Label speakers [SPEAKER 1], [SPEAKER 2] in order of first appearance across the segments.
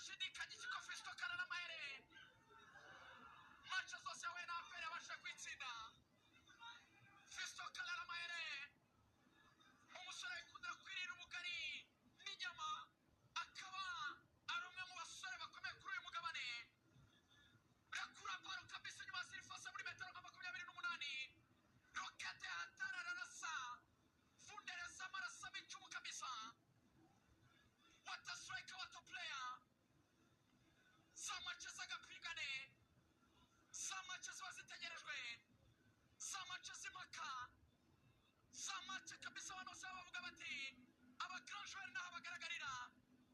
[SPEAKER 1] ndashidikanya iki ko Fisto Kalala Mahere match zose we na APR abasha kwitsinda. Fisto Kalala Mahere umusore ukunda kwirira ubugari n'inyama, akaba ari umwe mu basore bakomeye kuri uyu mugabane. Rakura baro kabisa nyuma Sirifasa muri metero 28. Rokete atararasa fundereza marasa bicumu kabisa. What a striker, what a player. Samacheza gapigane, samacheza wazitegerejwe, samacheza impaka, samache kabisa banosaba bavuga bati aba grand joueur naho bagaragarira.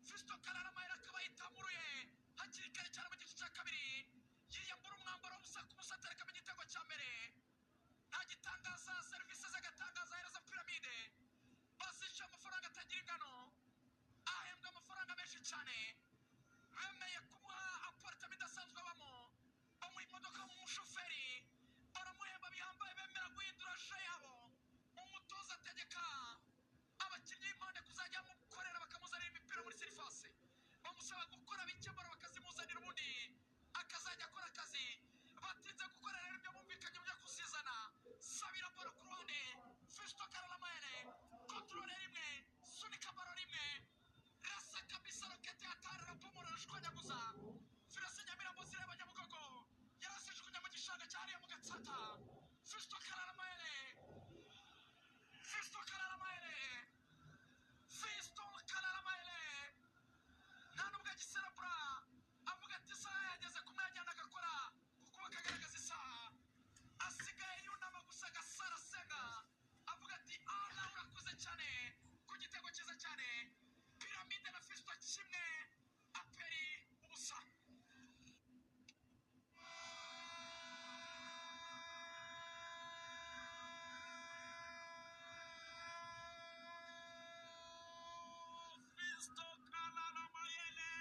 [SPEAKER 1] Fisto Kalala Mahere akaba yitamuruye hakiri kare cyane mu gice cya kabiri, yiyambura umwambaro w'ubusa ku busa atereka mu gitego cya mbere. Nta gitangaza, serivisi z'agatangaza hereza Pyramide basisha amafaranga atagira ingano, ahembwa amafaranga menshi cyane. Bemeye kumuha apartment idasanzwe abamo, bamuha imodoka nk'umushoferi, baramuhemba bihambaye, bemera guhindura aje yabo. Umutoza ategeka abakinnyi b'impande kuzajya mukorera bakamuzanira imipira muri Sirifase, bamusaba gukora bikemura bakazimuzanira ubundi akazajya akora akazi. Batinze gukorera rero ibyo bumvikanye byo kusizana. Sabira baro ku ruhande, Fisto Kalala Mahere kontrole rimwe, sunika baro rimwe, rasa kabisa rokete atarara pomora shwanyaguza. Firase Nyamirambo zireba Nyabugogo, yarasishwe mu gishanga cyariye mu Gatsata. Fisto Kalala Mahere, Fisto Kalala Mahere, Fisto Kalala Mahere nta nubwo agiserebura, avuga ati isaha yageze ku mwajyana agakora kuko bakagaragaza isaha. Asigaye yunama gusa agasara senga, avuga ati ala urakuze cyane ku gitego cyiza cyane. Pyramide na Fisto kimwe, APR ubusa. Fisto Kalala Mahere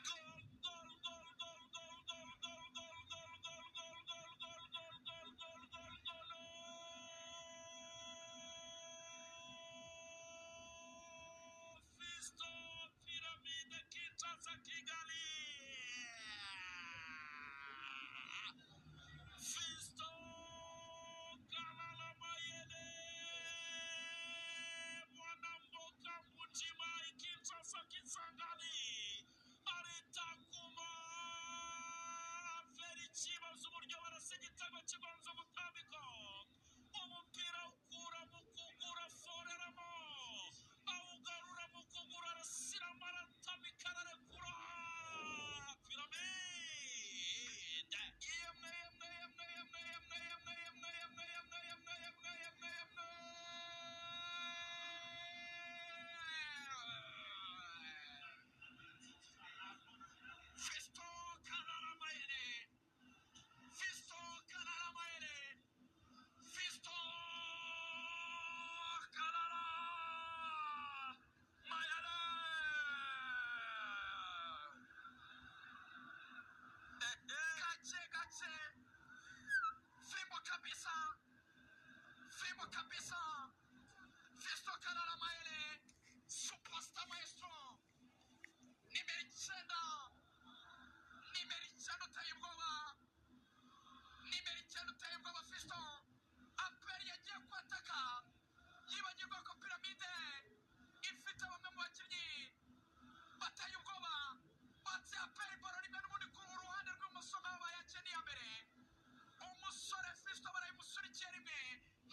[SPEAKER 1] gol gol gol gol gol gol gol gol gol gol gol gol gol gol gol gol gol gol. Fisto Pyramide Kinshasa Kigali. Fisto Kalala Mahere mwanamboka mutima Kinshasa Kisangani aritakuma aferi ikibazo uburyo barasa igitego kigonze umutambiko. Umupira ukura mu kugura foreramo, awugarura mu kugura arasiramo aratamika ararekura. Pyramide yemwe yemwe yemwe yemwe yemwe yemwe yemwe yemwe yemwe yemwe yemwe yemwe yemwe. Fisto Kalala Mahere, Fisto Kalala Mahere, Fisto Kalala Mahere. Gace gace, fimbo kabisa, fimbo kabisa. Fisto Kalala Mahere, superstar maestro, nimero 9, nimero 9 uteye ubwoba, nimero 9 uteye ubwoba. Fisto APR yagiye kwataka, yibagirwa ko Pyramide ifite bamwe mu bakinnyi bateye ubwoba. Batse APR baro rimwe n'ubundi ku ruhande rw'imoso nk'aho bayakeniye mbere. Umusore Fisto barayimusurikiye rimwe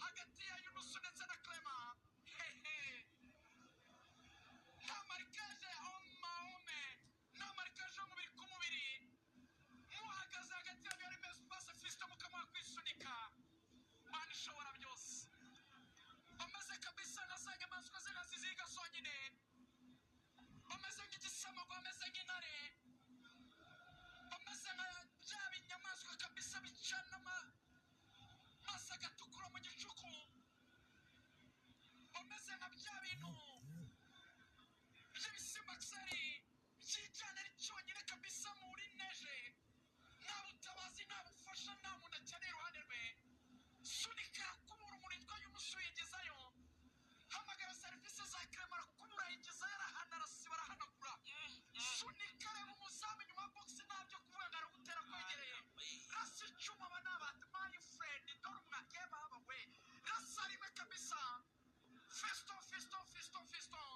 [SPEAKER 1] hagati ya Yunusu ndetse na Clement. Nta marikaje omahome, nta marikaje y'umubiri ku mubiri, muhagaze hagati ya byo rimwe spase Fisto mukamuha kwisunika. Mana ishobora byose, bameze kabisa nka za nyamaswa z'inkazi ziga zonyine, bameze nk'igisamagwe, bameze nk'intare, bameze nka bya binyamaswa kabisa bicana amaso agatukura mu gicuku, bameze nka bya bintu by'ibisimba kseri by'ijana ari cyonyine kabisa muri neje. Nta butabazi, nta bufasha, nta muntu akeneye iruhande rwe. Sunika kubura umuntu witwa Yunusu yigezayo, hamagara serivisi za Clement Fiston, fiston, fiston, fiston.